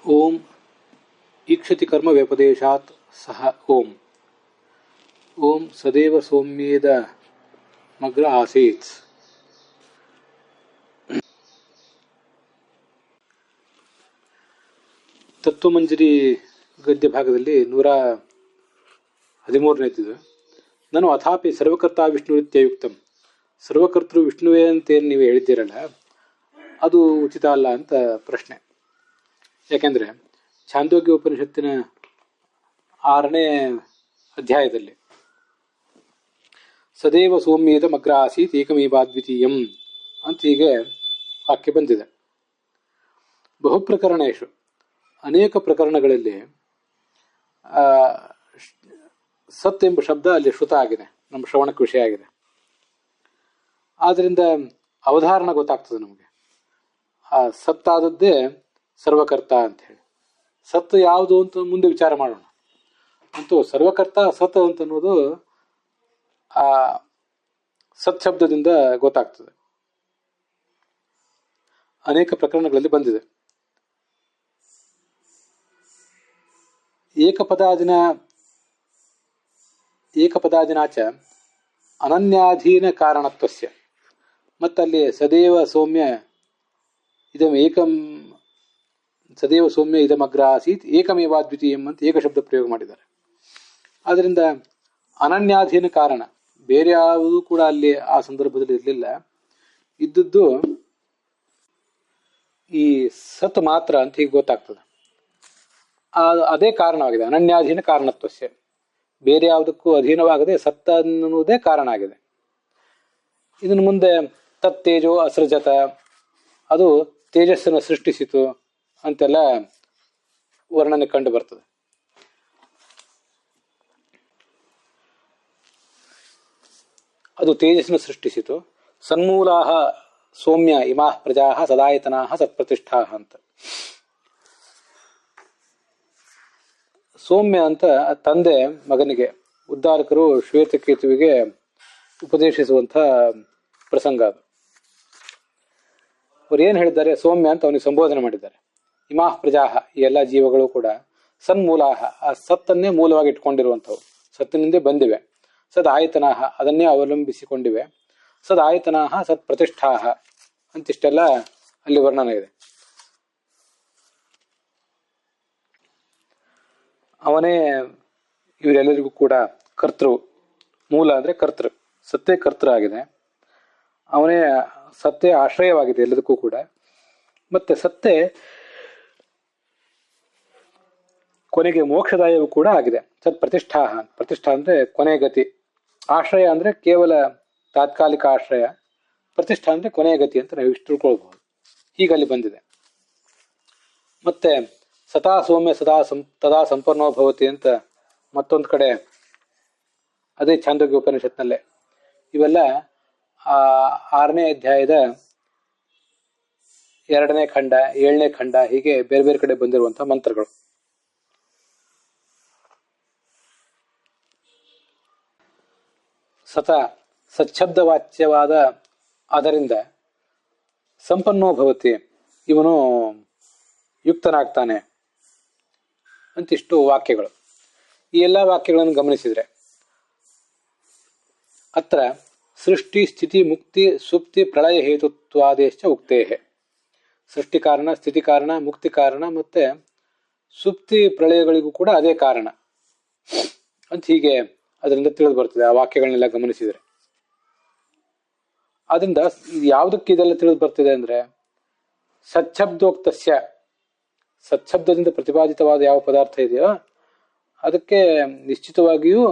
ಓಂ ಈಕ್ಷತಿ ಕರ್ಮ ವ್ಯಪದೇಶಾತ್ ಸಹ ಓಂ ಓಂ ಸದೇವ ಸೌಮ್ಯೇದ ಮಗ್ರ ಆಸೀತ್. ತತ್ವಮಂಜರಿ ಗದ್ಯ ಭಾಗದಲ್ಲಿ 113ನೇದಿದೆ. ನಾನು ಅಥಾಪಿ ಸರ್ವಕರ್ತ ವಿಷ್ಣುರಿತ್ಯಯುಕ್ತಂ, ಸರ್ವಕರ್ತೃ ವಿಷ್ಣುವೇ ಅಂತೇನು ನೀವು ಹೇಳಿದ್ದೀರಲ್ಲ, ಅದು ಉಚಿತ ಅಲ್ಲ ಅಂತ ಪ್ರಶ್ನೆ. ಯಾಕೆಂದರೆ ಛಾಂದೋಗ್ಯ ಉಪನಿಷತ್ತಿನ 6ನೇ ಅಧ್ಯಾಯದಲ್ಲಿ ಸದೇವ ಸೌಮ್ಯೇದ ಮಗ್ರ ಆಸೀತ್ ಏಕಮೇವಾದ್ವಿತೀಯಂ ಅಂತ ಹೀಗೆ ವಾಕ್ಯ ಬಂದಿದೆ. ಬಹುಪ್ರಕರಣೇಶು, ಅನೇಕ ಪ್ರಕರಣಗಳಲ್ಲಿ ಸತ್ ಎಂಬ ಶಬ್ದ ಅಲ್ಲಿ ಶ್ರುತ ಆಗಿದೆ, ನಮ್ಮ ಶ್ರವಣಕ್ಕೆ ವಿಷಯ ಆಗಿದೆ. ಆದ್ದರಿಂದ ಅವಧಾರಣ ಗೊತ್ತಾಗ್ತದೆ ನಮಗೆ. ಆ ಸತ್ತಾದದ್ದೇ ಸರ್ವಕರ್ತ ಅಂತ ಹೇಳಿ. ಸತ್ತು ಯಾವುದು ಅಂತ ಮುಂದೆ ವಿಚಾರ ಮಾಡೋಣ. ಅಂತೂ ಸರ್ವಕರ್ತ ಸತ್ ಅಂತನ್ನೋದು ಆ ಸತ್ ಶಬ್ದದಿಂದ ಗೊತ್ತಾಗ್ತದೆ. ಅನೇಕ ಪ್ರಕರಣಗಳಲ್ಲಿ ಬಂದಿದೆ. ಏಕಪದಾದಿನಾಚ ಅನನ್ಯಾಧೀನ ಕಾರಣತ್ವಸ್ಯ, ಮತ್ತಲ್ಲಿ ಸದೇವ ಸೌಮ್ಯ ಇದಮಗ್ರ ಆಸೀತ್ ಏಕಮೇವಾದ್ವಿತೀಯಂ ಅಂತ ಏಕ ಶಬ್ದ ಪ್ರಯೋಗ ಮಾಡಿದ್ದಾರೆ. ಆದ್ದರಿಂದ ಅನನ್ಯಾಧೀನ ಕಾರಣ ಬೇರೆ ಯಾವುದೂ ಕೂಡ ಅಲ್ಲಿ ಆ ಸಂದರ್ಭದಲ್ಲಿ ಇರಲಿಲ್ಲ. ಇದ್ದದ್ದು ಈ ಸತ್ ಮಾತ್ರ ಅಂತ ಹೀಗೆ ಗೊತ್ತಾಗ್ತದೆ. ಅದೇ ಕಾರಣವಾಗಿದೆ, ಅನನ್ಯಾಧೀನ ಕಾರಣತ್ವಸ್ಯ. ಬೇರೆ ಯಾವುದಕ್ಕೂ ಅಧೀನವಾಗದೆ ಸತ್ತ ಅನ್ನುವುದೇ ಕಾರಣ ಆಗಿದೆ. ಇದನ್ನು ಮುಂದೆ ತತ್ತೇಜೋ ಅಸೃಜತ, ಅದು ತೇಜಸ್ಸನ್ನು ಸೃಷ್ಟಿಸಿತು ಅಂತೆಲ್ಲ ವರ್ಣನೆ ಕಂಡು ಬರ್ತದೆ. ಅದು ತೇಜಸ್ಸನ್ನು ಸೃಷ್ಟಿಸಿತು. ಸನ್ಮೂಲಾಹ ಸೌಮ್ಯ ಇಮಾಃ ಪ್ರಜಾಃ ಸದಾಯತನಾಃ ಸತ್ಪ್ರತಿಷ್ಠಾಃ ಅಂತ. ಸೌಮ್ಯ ಅಂತ ತಂದೆ ಮಗನಿಗೆ, ಉದ್ಧಾರಕರು ಶ್ವೇತಕೇತುವಿಗೆ ಉಪದೇಶಿಸುವಂಥ ಪ್ರಸಂಗ ಅದು. ಅವ್ರು ಏನು ಹೇಳಿದ್ದಾರೆ, ಸೌಮ್ಯ ಅಂತ ಅವನಿಗೆ ಸಂಬೋಧನೆ ಮಾಡಿದ್ದಾರೆ. ಇಮಾಃ ಪ್ರಜಾಃ, ಈ ಎಲ್ಲ ಜೀವಗಳು ಕೂಡ ಸನ್ಮೂಲಾಹ, ಆ ಸತ್ತನ್ನೇ ಮೂಲವಾಗಿ ಇಟ್ಕೊಂಡಿರುವಂಥವು, ಸತ್ತಿನಿಂದ ಬಂದಿವೆ. ಸದ್ ಆಯತನಾಹ, ಅದನ್ನೇ ಅವಲಂಬಿಸಿಕೊಂಡಿವೆ. ಸದ್ ಆಯತನಾಹ ಸತ್ ಪ್ರತಿಷ್ಠಾಹ ಅಂತಿಷ್ಟೆಲ್ಲ ಅಲ್ಲಿ ವರ್ಣನೆ ಇದೆ. ಅವನೇ ಇವರೆಲ್ಲರಿಗೂ ಕೂಡ ಕರ್ತೃ. ಮೂಲ ಅಂದರೆ ಕರ್ತೃ, ಸತ್ತೇ ಕರ್ತೃ ಆಗಿದೆ. ಅವನೇ ಸತ್ತೇ ಆಶ್ರಯವಾಗಿದೆ ಎಲ್ಲದಕ್ಕೂ ಕೂಡ. ಮತ್ತೆ ಸತ್ತೇ ಕೊನೆಗೆ ಮೋಕ್ಷದಾಯವೂ ಕೂಡ ಆಗಿದೆ. ಸತ್ ಪ್ರತಿಷ್ಠಾ, ಪ್ರತಿಷ್ಠಾ ಅಂದರೆ ಕೊನೆ ಗತಿ. ಆಶ್ರಯ ಅಂದರೆ ಕೇವಲ ತಾತ್ಕಾಲಿಕ ಆಶ್ರಯ, ಪ್ರತಿಷ್ಠಾ ಅಂದರೆ ಕೊನೆಯ ಗತಿ ಅಂತ ನಾವು ಇಷ್ಟು ತಿಳ್ಕೊಳ್ಬಹುದು. ಹೀಗಲ್ಲಿ ಬಂದಿದೆ. ಮತ್ತೆ ಸದಾ ಸೌಮ್ಯ ತದಾ ಸಂಪನ್ನೋ ಭವತಿ ಅಂತ ಮತ್ತೊಂದು ಕಡೆ ಅದೇ ಛಾಂದೋಗ್ಯ ಉಪನಿಷತ್ನಲ್ಲೇ. ಇವೆಲ್ಲ 6ನೇ ಅಧ್ಯಾಯದ 2ನೇ ಖಂಡ, 7ನೇ ಖಂಡ, ಹೀಗೆ ಬೇರೆ ಬೇರೆ ಕಡೆ ಬಂದಿರುವಂತಹ ಮಂತ್ರಗಳು. ಸಚ್ಛಬ್ದವಾಚ್ಯವಾದ ಅದರಿಂದ ಸಂಪನ್ನೋ ಭವತಿ, ಇವನು ಯುಕ್ತನಾಗ್ತಾನೆ ಅಂತಿಷ್ಟು ವಾಕ್ಯಗಳು. ಈ ಎಲ್ಲ ವಾಕ್ಯಗಳನ್ನು ಗಮನಿಸಿದರೆ ಅತ್ರ ಸೃಷ್ಟಿ ಸ್ಥಿತಿ ಮುಕ್ತಿ ಸುಪ್ತಿ ಪ್ರಳಯ ಹೇತುತ್ವಾದೇಶ ಉಕ್ತೇಹೆ. ಸೃಷ್ಟಿ ಕಾರಣ, ಸ್ಥಿತಿ ಕಾರಣ, ಮುಕ್ತಿ ಕಾರಣ, ಮತ್ತೆ ಸುಪ್ತಿ ಪ್ರಳಯಗಳಿಗೂ ಕೂಡ ಅದೇ ಕಾರಣ ಅಂತ ಹೀಗೆ ಅದರಿಂದ ತಿಳಿದು ಬರ್ತದೆ ಆ ವಾಕ್ಯಗಳನ್ನೆಲ್ಲ ಗಮನಿಸಿದರೆ. ಅದರಿಂದ ಯಾವುದಕ್ಕೆ ಇದೆಲ್ಲ ತಿಳಿದು ಬರ್ತಿದೆ ಅಂದ್ರೆ, ಸಚ್ಛಬ್ದೋಕ್ತಸ್ಯ, ಸಚ್ಛಬ್ದದಿಂದ ಪ್ರತಿಪಾದಿತವಾದ ಯಾವ ಪದಾರ್ಥ ಇದೆಯೋ ಅದಕ್ಕೆ ನಿಶ್ಚಿತವಾಗಿಯೂ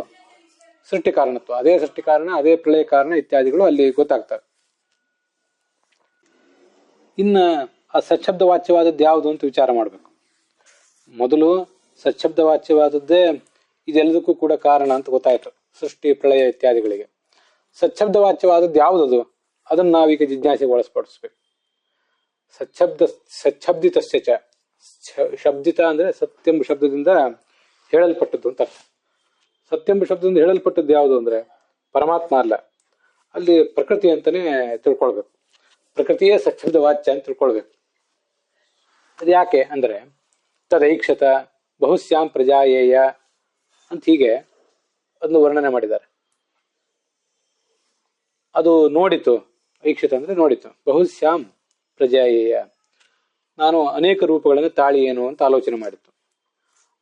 ಸೃಷ್ಟಿ ಕಾರಣತ್ವ, ಅದೇ ಸೃಷ್ಟಿ ಕಾರಣ, ಅದೇ ಪ್ರಳಯ ಕಾರಣ ಇತ್ಯಾದಿಗಳು ಅಲ್ಲಿ ಗೊತ್ತಾಗ್ತವೆ. ಇನ್ನು ಆ ಸಚ್ಛಬ್ದ ವಾಚ್ಯವಾದದ್ದು ಯಾವುದು ಅಂತ ವಿಚಾರ ಮಾಡಬೇಕು. ಮೊದಲು ಸಚ್ಛಬ್ದ ವಾಚ್ಯವಾದದ್ದೇ ಇದೆಲ್ಲದಕ್ಕೂ ಕೂಡ ಕಾರಣ ಅಂತ ಗೊತ್ತಾಯ್ತು, ಸೃಷ್ಟಿ ಪ್ರಳಯ ಇತ್ಯಾದಿಗಳಿಗೆ. ಸಚ್ಛಬ್ದ ವಾಚ್ಯವಾದದ್ದು ಯಾವುದದು, ಅದನ್ನು ನಾವೀಗ ಜಿಜ್ಞಾಸೆಗೆ ಒಳಪಡಿಸ್ಬೇಕು. ಸಚ್ಛಬ್ದಿತಸ್ಯ ಚ, ಶಬ್ದಿತ ಅಂದ್ರೆ ಸತ್ಯಂಬ ಶಬ್ದದಿಂದ ಹೇಳಲ್ಪಟ್ಟದ್ದು ಅಂತ ಅರ್ಥ. ಸತ್ಯಂಬ ಶಬ್ದದಿಂದ ಹೇಳಲ್ಪಟ್ಟದ್ದು ಯಾವುದು ಅಂದ್ರೆ ಪರಮಾತ್ಮ ಅಲ್ಲ, ಅಲ್ಲಿ ಪ್ರಕೃತಿ ಅಂತಾನೆ ತಿಳ್ಕೊಳ್ಬೇಕು. ಪ್ರಕೃತಿಯೇ ಸಚ್ಛಬ್ದ ವಾಚ್ಯ ಅಂತ ತಿಳ್ಕೊಳ್ಬೇಕು. ಅದು ಯಾಕೆ ಅಂದ್ರೆ ತದೈಕ್ಷತ ಬಹುಸ್ಯಾಂ ಪ್ರಜಾಯೇಯ ಅಂತ ಹೀಗೆ ಅದನ್ನು ವರ್ಣನೆ ಮಾಡಿದ್ದಾರೆ. ಅದು ನೋಡಿತು, ಐಕ್ಷತ ಅಂದ್ರೆ ನೋಡಿತು, ಬಹುಸ್ಯಾಂ ಪ್ರಜಾಯೇಯ, ನಾನು ಅನೇಕ ರೂಪಗಳನ್ನು ತಾಳಿ ಏನು ಅಂತ ಆಲೋಚನೆ ಮಾಡಿತ್ತು.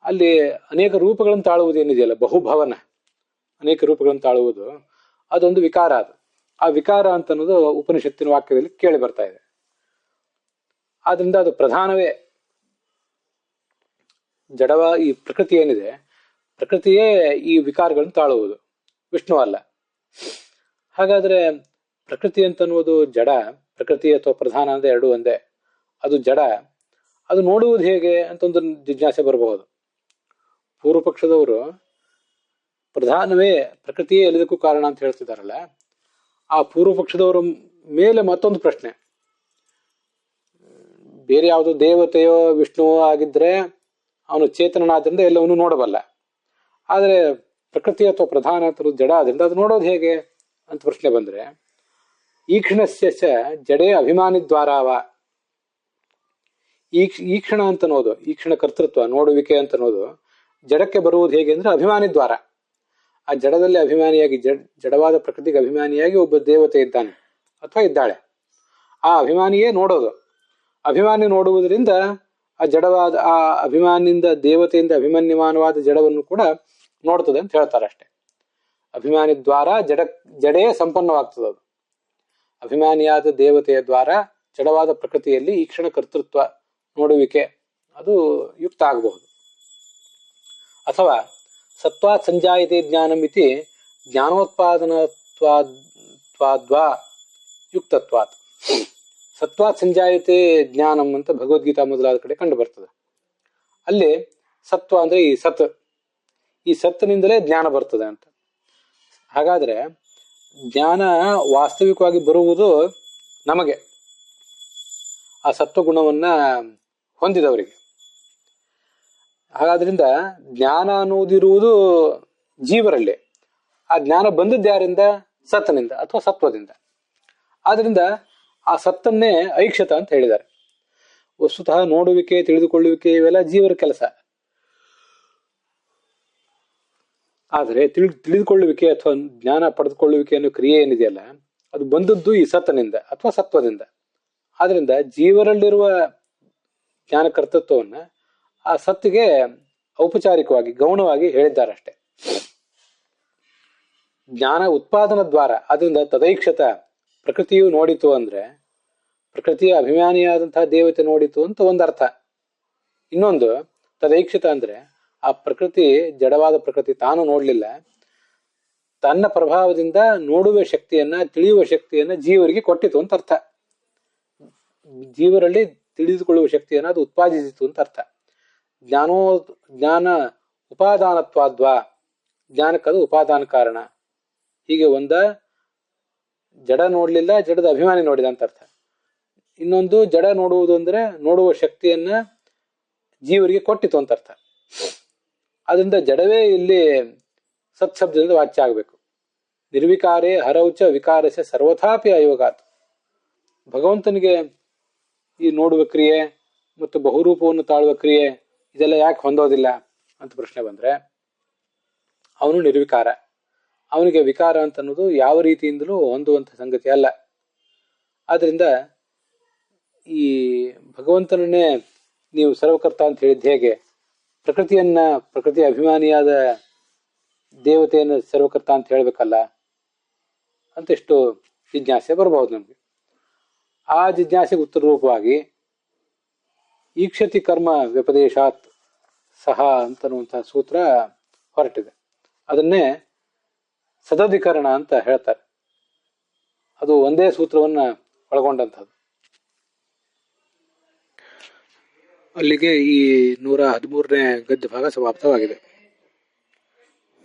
ಅಲ್ಲಿ ಅನೇಕ ರೂಪಗಳನ್ನು ತಾಳುವುದು ಏನಿದೆಯಲ್ಲ, ಬಹುಭವನ, ಅನೇಕ ರೂಪಗಳನ್ನು ತಾಳುವುದು, ಅದೊಂದು ವಿಕಾರ. ಅದು ಆ ವಿಕಾರ ಅಂತ ಅನ್ನೋದು ಉಪನಿಷತ್ತಿನ ವಾಕ್ಯದಲ್ಲಿ ಕೇಳಿ ಬರ್ತಾ ಇದೆ. ಆದ್ರಿಂದ ಅದು ಪ್ರಧಾನವೇ. ಈ ಪ್ರಕೃತಿ ಏನಿದೆ, ಪ್ರಕೃತಿಯೇ ಈ ವಿಕಾರಗಳನ್ನು ತಾಳುವುದು, ವಿಷ್ಣು ಅಲ್ಲ. ಹಾಗಾದ್ರೆ ಪ್ರಕೃತಿ ಅಂತ ಅನ್ನುವುದು ಜಡ, ಪ್ರಕೃತಿ ಅಥವಾ ಪ್ರಧಾನ ಅಂದ್ರೆ ಎರಡು ಒಂದೇ. ಅದು ಜಡ, ಅದು ನೋಡುವುದು ಹೇಗೆ ಅಂತ ಒಂದು ಜಿಜ್ಞಾಸೆ ಬರಬಹುದು. ಪೂರ್ವ ಪಕ್ಷದವರು ಪ್ರಧಾನವೇ, ಪ್ರಕೃತಿಯೇ ಎಲ್ಲದಕ್ಕೂ ಕಾರಣ ಅಂತ ಹೇಳ್ತಿದಾರಲ್ಲ, ಆ ಪೂರ್ವ ಪಕ್ಷದವರ ಮೇಲೆ ಮತ್ತೊಂದು ಪ್ರಶ್ನೆ. ಬೇರೆ ಯಾವುದೋ ದೇವತೆಯೋ ವಿಷ್ಣುವೋ ಆಗಿದ್ರೆ ಅವನು ಚೇತನನಾದ್ರಿಂದ ಎಲ್ಲವನ್ನೂ ನೋಡಬಲ್ಲ. ಆದರೆ ಪ್ರಕೃತಿ ಅಥವಾ ಪ್ರಧಾನ ಅಥವಾ ಜಡ ಆದ್ರಿಂದ ಅದು ನೋಡೋದು ಹೇಗೆ ಅಂತ ಪ್ರಶ್ನೆ ಬಂದ್ರೆ, ಈಕ್ಷಣಸ್ಯ ಜಡೇ ಅಭಿಮಾನಿ ದ್ವಾರಾವ. ಈಕ್ಷಣ ಅಂತ ಅನ್ನೋದು, ಈಕ್ಷಣ ಕರ್ತೃತ್ವ, ನೋಡುವಿಕೆ ಅಂತ ಅನ್ನೋದು ಜಡಕ್ಕೆ ಬರುವುದು ಹೇಗೆ ಅಂದ್ರೆ ಅಭಿಮಾನಿ ದ್ವಾರ. ಆ ಜಡದಲ್ಲಿ ಅಭಿಮಾನಿಯಾಗಿ, ಜಡವಾದ ಪ್ರಕೃತಿಗೆ ಅಭಿಮಾನಿಯಾಗಿ ಒಬ್ಬ ದೇವತೆ ಇದ್ದಾನೆ ಅಥವಾ ಇದ್ದಾಳೆ. ಆ ಅಭಿಮಾನಿಯೇ ನೋಡೋದು. ಅಭಿಮಾನಿ ನೋಡುವುದರಿಂದ ಆ ಜಡವಾದ, ಆ ಅಭಿಮಾನಿಯಿಂದ, ದೇವತೆಯಿಂದ ಅಭಿಮನ್ಯಮಾನವಾದ ಜಡವನ್ನು ಕೂಡ ನೋಡ್ತದೆ ಅಂತ ಹೇಳ್ತಾರೆ ಅಷ್ಟೆ. ಅಭಿಮಾನಿ ದ್ವಾರ ಜಡೇ ಸಂಪನ್ನವಾಗ್ತದೆ. ಅದು ಅಭಿಮಾನಿಯಾದ ದೇವತೆಯ ದ್ವಾರ ಜಡವಾದ ಪ್ರಕೃತಿಯಲ್ಲಿ ಈ ಕ್ಷಣ ಕರ್ತೃತ್ವ, ನೋಡುವಿಕೆ ಅದು ಯುಕ್ತ ಆಗಬಹುದು. ಅಥವಾ ಸತ್ವಾತ್ ಸಂಜಾಯತೆ ಜ್ಞಾನಂ ಇತಿ ಜ್ಞಾನೋತ್ಪಾದನತ್ವಾದ್ವಾ ಯುಕ್ತತ್ವಾತ್. ಸತ್ವಾತ್ ಸಂಜಾಯತೆ ಜ್ಞಾನಂ ಅಂತ ಭಗವದ್ಗೀತಾ ಮೊದಲಾದ ಕಡೆ ಕಂಡು ಬರ್ತದೆ. ಅಲ್ಲಿ ಸತ್ವ ಅಂದ್ರೆ ಈ ಸತ್, ಈ ಸತ್ತಿನಿಂದಲೇ ಜ್ಞಾನ ಬರ್ತದೆ ಅಂತ. ಹಾಗಾದ್ರೆ ಜ್ಞಾನ ವಾಸ್ತವಿಕವಾಗಿ ಬರುವುದು ನಮಗೆ, ಆ ಸತ್ವಗುಣವನ್ನ ಹೊಂದಿದವರಿಗೆ. ಹಾಗಾದ್ರಿಂದ ಜ್ಞಾನ ಅನ್ನುವುದಿರುವುದು ಜೀವರಲ್ಲಿ. ಆ ಜ್ಞಾನ ಬಂದದ್ದು ಯಾರಿಂದ? ಸತ್ತನಿಂದ ಅಥವಾ ಸತ್ವದಿಂದ. ಆದ್ರಿಂದ ಆ ಸತ್ತನ್ನೇ ಐಕ್ಷತ ಅಂತ ಹೇಳಿದ್ದಾರೆ. ವಸ್ತುತಃ ನೋಡುವಿಕೆ, ತಿಳಿದುಕೊಳ್ಳುವಿಕೆ ಇವೆಲ್ಲ ಜೀವರ ಕೆಲಸ. ಆದರೆ ತಿಳಿದುಕೊಳ್ಳುವಿಕೆ ಅಥವಾ ಜ್ಞಾನ ಪಡೆದುಕೊಳ್ಳುವಿಕೆ ಅನ್ನೋ ಕ್ರಿಯೆ ಏನಿದೆಯಲ್ಲ, ಅದು ಬಂದದ್ದು ಈ ಸತ್ತನಿಂದ ಅಥವಾ ಸತ್ವದಿಂದ. ಆದ್ರಿಂದ ಜೀವರಲ್ಲಿರುವ ಜ್ಞಾನ ಕರ್ತೃತ್ವವನ್ನ ಆ ಸತ್ತಿಗೆ ಔಪಚಾರಿಕವಾಗಿ, ಗೌಣವಾಗಿ ಹೇಳಿದ್ದಾರಷ್ಟೆ. ಜ್ಞಾನ ಉತ್ಪಾದನ ದ್ವಾರ. ಆದ್ರಿಂದ ತದೈಕ್ಷತ, ಪ್ರಕೃತಿಯು ನೋಡಿತು ಅಂದ್ರೆ ಪ್ರಕೃತಿಯ ಅಭಿಮಾನಿಯಾದಂತಹ ದೇವತೆ ನೋಡಿತು ಅಂತ ಒಂದರ್ಥ. ಇನ್ನೊಂದು ತದೈಕ್ಷತ ಅಂದ್ರೆ ಆ ಪ್ರಕೃತಿ, ಜಡವಾದ ಪ್ರಕೃತಿ ತಾನು ನೋಡ್ಲಿಲ್ಲ, ತನ್ನ ಪ್ರಭಾವದಿಂದ ನೋಡುವ ಶಕ್ತಿಯನ್ನ, ತಿಳಿಯುವ ಶಕ್ತಿಯನ್ನ ಜೀವರಿಗೆ ಕೊಟ್ಟಿತು ಅಂತ ಅರ್ಥ. ಜೀವರಲ್ಲಿ ತಿಳಿದುಕೊಳ್ಳುವ ಶಕ್ತಿಯನ್ನ ಅದು ಉತ್ಪಾದಿಸಿತು ಅಂತ ಅರ್ಥ. ಜ್ಞಾನ ಉಪಾದಾನತ್ವಾದ್ವಾ, ಜ್ಞಾನಕ್ಕದು ಉಪಾದಾನ ಕಾರಣ. ಹೀಗೆ ಒಂದ ಜಡ ನೋಡ್ಲಿಲ್ಲ, ಜಡದ ಅಭಿಮಾನಿ ನೋಡಿದ ಅಂತ ಅರ್ಥ. ಇನ್ನೊಂದು ಜಡ ನೋಡುವುದು ಅಂದ್ರೆ ನೋಡುವ ಶಕ್ತಿಯನ್ನ ಜೀವರಿಗೆ ಕೊಟ್ಟಿತು ಅಂತ ಅರ್ಥ. ಅದರಿಂದ ಜಡವೇ ಇಲ್ಲಿ ಸತ್ಶಬ್ದದಿಂದ ವಾಚ್ಯ ಆಗಬೇಕು. ನಿರ್ವಿಕಾರೇ ಹರೌಚ ವಿಕಾರಸ ಸರ್ವಥಾಪಿ ಅಯೋಗಾತ್. ಭಗವಂತನಿಗೆ ಈ ನೋಡುವ ಕ್ರಿಯೆ ಮತ್ತು ಬಹುರೂಪವನ್ನು ತಾಳುವ ಕ್ರಿಯೆ ಇದೆಲ್ಲ ಯಾಕೆ ಹೊಂದೋದಿಲ್ಲ ಅಂತ ಪ್ರಶ್ನೆ ಬಂದ್ರೆ, ಅವನು ನಿರ್ವಿಕಾರ. ಅವನಿಗೆ ವಿಕಾರ ಅಂತ ಅನ್ನೋದು ಯಾವ ರೀತಿಯಿಂದಲೂ ಹೊಂದುವಂತ ಸಂಗತಿ ಅಲ್ಲ. ಆದ್ರಿಂದ ಈ ಭಗವಂತನನ್ನೇ ನೀವು ಸರ್ವಕರ್ತ ಅಂತ ಹೇಳಿದ್ದು ಹೇಗೆ? ಪ್ರಕೃತಿಯ ಅಭಿಮಾನಿಯಾದ ದೇವತೆಯನ್ನು ಸರ್ವಕರ್ತ ಅಂತ ಹೇಳ್ಬೇಕಲ್ಲ ಅಂತ ಎಷ್ಟು ಜಿಜ್ಞಾಸೆ ಬರಬಹುದು ನಮ್ಗೆ. ಆ ಜಿಜ್ಞಾಸೆಗೆ ಉತ್ತರ ರೂಪವಾಗಿ ಈಕ್ಷತಿ ಕರ್ಮ ವ್ಯಪದೇಶಾತ್ ಸಹ ಅಂತನ್ನುವಂತಹ ಸೂತ್ರ ಹೊರಟಿದೆ. ಅದನ್ನೇ ಸದಧಿಕರಣ ಅಂತ ಹೇಳ್ತಾರೆ. ಅದು ಒಂದೇ ಸೂತ್ರವನ್ನ ಒಳಗೊಂಡಂಥದ್ದು. ಅಲ್ಲಿಗೆ ಈ 113ನೇ ಗದ್ಯ ಭಾಗ ಸಮಾಪ್ತವಾಗಿದೆ.